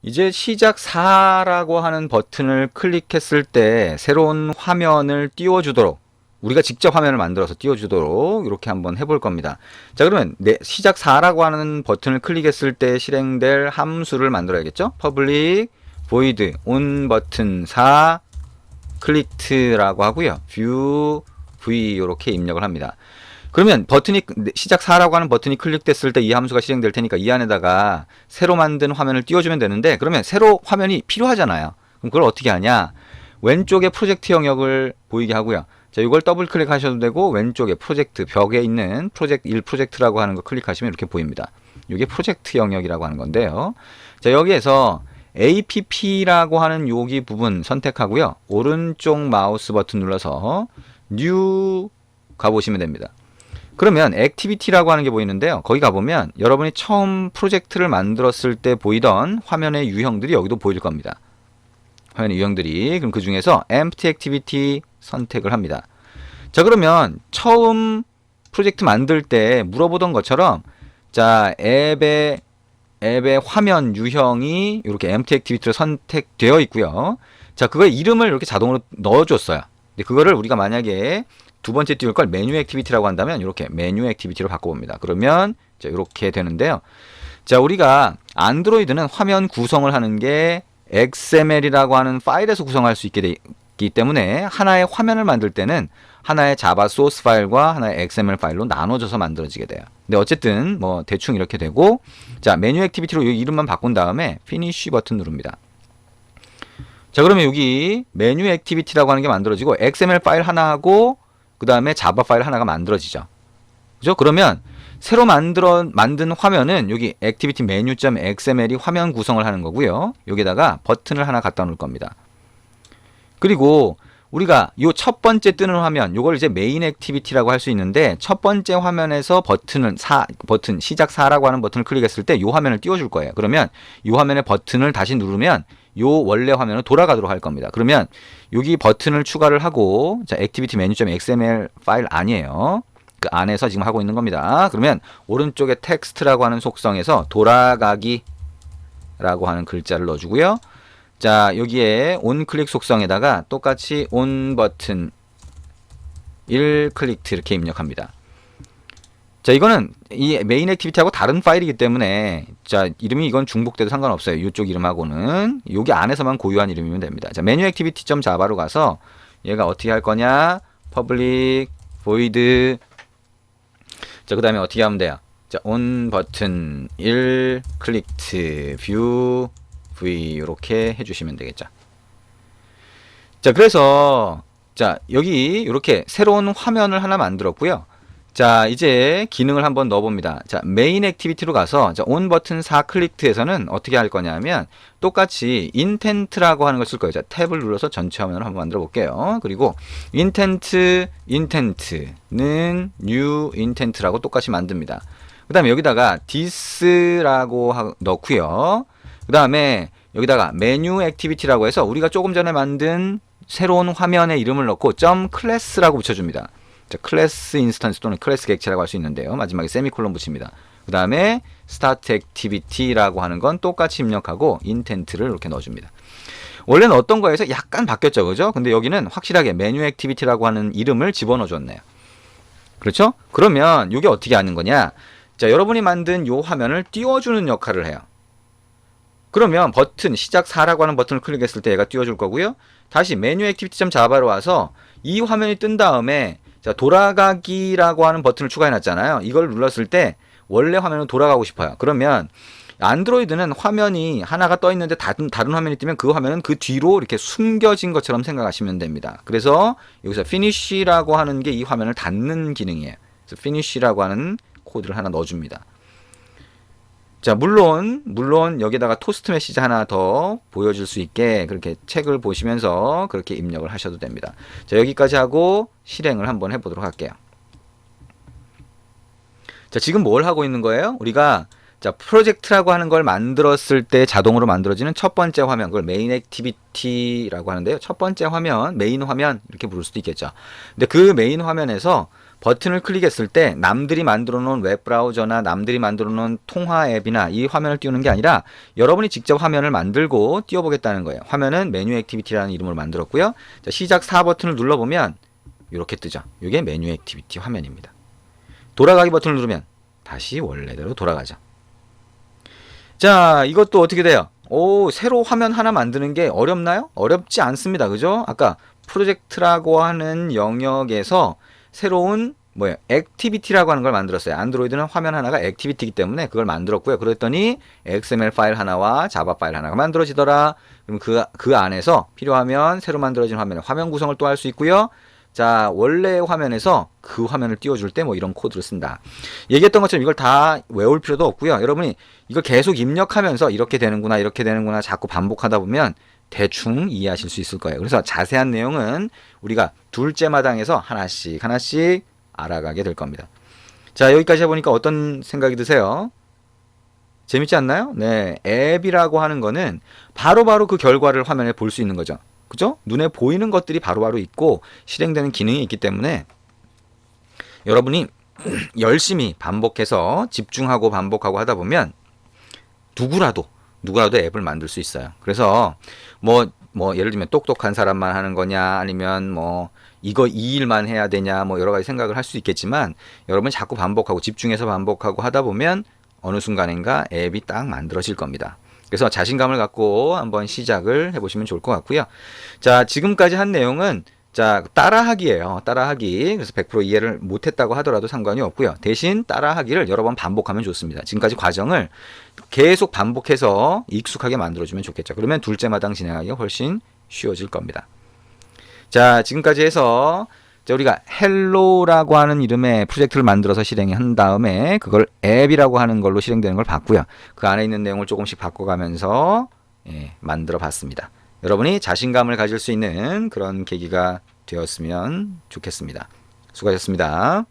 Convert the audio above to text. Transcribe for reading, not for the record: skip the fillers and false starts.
이제 시작 4라고 하는 버튼을 클릭했을 때 새로운 화면을 띄워주도록 우리가 직접 화면을 만들어서 띄워주도록 이렇게 한번 해볼 겁니다. 자, 그러면 시작 4라고 하는 버튼을 클릭했을 때 실행될 함수를 만들어야겠죠? public void on 버튼 4 clicked라고 하고요. view v 이렇게 입력을 합니다. 그러면 버튼이 시작 4라고 하는 버튼이 클릭됐을 때 이 함수가 실행될 테니까 이 안에다가 새로 만든 화면을 띄워주면 되는데, 그러면 새로 화면이 필요하잖아요. 그럼 그걸 어떻게 하냐? 왼쪽에 프로젝트 영역을 보이게 하고요. 자, 이걸 더블 클릭하셔도 되고 왼쪽에 프로젝트 벽에 있는 프로젝트 1 프로젝트라고 하는 거 클릭하시면 이렇게 보입니다. 이게 프로젝트 영역이라고 하는 건데요. 자, 여기에서 app라고 하는 여기 부분 선택하고요. 오른쪽 마우스 버튼 눌러서 new 가보시면 됩니다. 그러면 액티비티라고 하는 게 보이는데요. 거기 가보면 여러분이 처음 프로젝트를 만들었을 때 보이던 화면의 유형들이 여기도 보일 겁니다. 화면의 유형들이. 그럼 그 중에서 empty activity 선택을 합니다. 자, 그러면 처음 프로젝트 만들 때 물어보던 것처럼, 자, 앱의 화면 유형이 이렇게 empty activity로 선택되어 있고요. 자, 그거의 이름을 이렇게 자동으로 넣어줬어요. 근데 그거를 우리가 만약에 두 번째 띄울 걸 메뉴 액티비티라고 한다면 이렇게 메뉴 액티비티로 바꿔봅니다. 그러면 자, 이렇게 되는데요. 자, 우리가 안드로이드는 화면 구성을 하는 게 XML이라고 하는 파일에서 구성할 수 있게 되기 때문에 하나의 화면을 만들 때는 하나의 자바 소스 파일과 하나의 XML 파일로 나눠져서 만들어지게 돼요. 근데 어쨌든 뭐 대충 이렇게 되고, 자, 메뉴 액티비티로 이 이름만 바꾼 다음에 피니쉬 버튼 누릅니다. 자, 그러면 여기 메뉴 액티비티라고 하는 게 만들어지고 XML 파일 하나하고 그 다음에 자바 파일 하나가 만들어지죠. 그죠? 그러면 새로 만든 화면은 여기 activity menu.xml이 화면 구성을 하는 거고요. 여기다가 버튼을 하나 갖다 놓을 겁니다. 그리고 우리가 요 첫 번째 뜨는 화면, 요걸 이제 메인 액티비티라고 할 수 있는데, 첫 번째 화면에서 버튼 시작 4라고 하는 버튼을 클릭했을 때 요 화면을 띄워줄 거예요. 그러면 요 화면의 버튼을 다시 누르면 요 원래 화면으로 돌아가도록 할 겁니다. 그러면 여기 버튼을 추가를 하고, 자, activity menu.xml 파일 아니에요. 그 안에서 지금 하고 있는 겁니다. 그러면 오른쪽에 텍스트라고 하는 속성에서 돌아가기 라고 하는 글자를 넣어주고요. 자, 여기에 온 클릭 속성에다가 똑같이 온 버튼 1 클릭트 이렇게 입력합니다. 자, 이거는 이 메인 액티비티하고 다른 파일이기 때문에, 자, 이름이 이건 중복돼도 상관없어요. 이쪽 이름하고는 여기 안에서만 고유한 이름이면 됩니다. 자, 메뉴 액티비티.자바로 가서 얘가 어떻게 할 거냐? public void. 자, 그 다음에 어떻게 하면 돼요? 자, 온 버튼 1 클릭트 view v 이렇게 해주시면 되겠죠. 자, 그래서 자, 여기 이렇게 새로운 화면을 하나 만들었고요. 자, 이제 기능을 한번 넣어봅니다. 자, 메인 액티비티로 가서, 자, 온 버튼 4 클릭트에서는 어떻게 할 거냐면 똑같이 intent라고 하는 걸 쓸 거예요. 자, 탭을 눌러서 전체 화면을 한번 만들어 볼게요. 그리고 intent는 new intent라고 똑같이 만듭니다. 그 다음에 여기다가 this라고 넣고요. 그 다음에 여기다가 메뉴 액티비티라고 해서 우리가 조금 전에 만든 새로운 화면의 이름을 넣고 .class라고 붙여줍니다. 자, 클래스 인스턴스 또는 클래스 객체라고 할 수 있는데요. 마지막에 세미콜론 붙입니다. 그 다음에 스타트 액티비티라고 하는 건 똑같이 입력하고 인텐트를 이렇게 넣어줍니다. 원래는 어떤 거에서 약간 바뀌었죠, 그죠? 근데 여기는 확실하게 메뉴 액티비티라고 하는 이름을 집어넣어 줬네요. 그렇죠? 그러면 이게 어떻게 하는 거냐? 자, 여러분이 만든 요 화면을 띄워주는 역할을 해요. 그러면 버튼 시작 4라고 하는 버튼을 클릭했을 때 얘가 띄워줄 거고요. 다시 메뉴 액티비티.자바로 와서 이 화면이 뜬 다음에, 자, 돌아가기라고 하는 버튼을 추가해 놨잖아요. 이걸 눌렀을 때 원래 화면으로 돌아가고 싶어요. 그러면 안드로이드는 화면이 하나가 떠 있는데 다른 화면이 뜨면 그 화면은 그 뒤로 이렇게 숨겨진 것처럼 생각하시면 됩니다. 그래서 여기서 finish라고 하는 게 이 화면을 닫는 기능이에요. 그래서 finish라고 하는 코드를 하나 넣어줍니다. 자, 물론 여기다가 토스트 메시지 하나 더 보여줄 수 있게 그렇게 책을 보시면서 그렇게 입력을 하셔도 됩니다. 자, 여기까지 하고 실행을 한번 해보도록 할게요. 자, 지금 뭘 하고 있는 거예요? 우리가, 자, 프로젝트라고 하는 걸 만들었을 때 자동으로 만들어지는 첫 번째 화면, 그걸 메인 액티비티라고 하는데요. 첫 번째 화면, 메인 화면 이렇게 부를 수도 있겠죠. 근데 그 메인 화면에서 버튼을 클릭했을 때 남들이 만들어 놓은 웹브라우저나 남들이 만들어 놓은 통화 앱이나 이 화면을 띄우는 게 아니라 여러분이 직접 화면을 만들고 띄워보겠다는 거예요. 화면은 메뉴 액티비티라는 이름으로 만들었고요. 자, 시작 4 버튼을 눌러보면 이렇게 뜨죠. 이게 메뉴 액티비티 화면입니다. 돌아가기 버튼을 누르면 다시 원래대로 돌아가죠. 자, 이것도 어떻게 돼요? 오, 새로 화면 하나 만드는 게 어렵나요? 어렵지 않습니다. 그죠? 아까 프로젝트라고 하는 영역에서 새로운 뭐예요? 액티비티라고 하는 걸 만들었어요. 안드로이드는 화면 하나가 액티비티이기 때문에 그걸 만들었고요. 그랬더니 XML 파일 하나와 자바 파일 하나가 만들어지더라. 그럼 그 안에서 필요하면 새로 만들어진 화면에 화면 구성을 또 할 수 있고요. 자, 원래 화면에서 그 화면을 띄워줄 때 뭐 이런 코드를 쓴다. 얘기했던 것처럼 이걸 다 외울 필요도 없고요. 여러분이 이걸 계속 입력하면서 이렇게 되는구나, 이렇게 되는구나 자꾸 반복하다 보면 대충 이해하실 수 있을 거예요. 그래서 자세한 내용은 우리가 둘째 마당에서 하나씩 하나씩 알아가게 될 겁니다. 자, 여기까지 해보니까 어떤 생각이 드세요? 재밌지 않나요? 네, 앱이라고 하는 거는 바로바로 그 결과를 화면에 볼 수 있는 거죠. 그죠? 눈에 보이는 것들이 바로바로 있고 실행되는 기능이 있기 때문에 여러분이 열심히 반복해서 집중하고 반복하고 하다 보면 누구라도 앱을 만들 수 있어요. 그래서 뭐 예를 들면 똑똑한 사람만 하는 거냐 아니면 뭐 이거 이 일만 해야 되냐 뭐 여러 가지 생각을 할 수 있겠지만 여러분이 자꾸 반복하고 집중해서 반복하고 하다 보면 어느 순간인가 앱이 딱 만들어질 겁니다. 그래서 자신감을 갖고 한번 시작을 해보시면 좋을 것 같고요. 자, 지금까지 한 내용은 자, 따라하기예요. 따라하기. 그래서 100% 이해를 못했다고 하더라도 상관이 없고요. 대신 따라하기를 여러 번 반복하면 좋습니다. 지금까지 과정을 계속 반복해서 익숙하게 만들어주면 좋겠죠. 그러면 둘째 마당 진행하기가 훨씬 쉬워질 겁니다. 자, 지금까지 해서 우리가 헬로라고 하는 이름의 프로젝트를 만들어서 실행한 다음에 그걸 앱이라고 하는 걸로 실행되는 걸 봤고요. 그 안에 있는 내용을 조금씩 바꿔가면서 만들어 봤습니다. 여러분이 자신감을 가질 수 있는 그런 계기가 되었으면 좋겠습니다. 수고하셨습니다.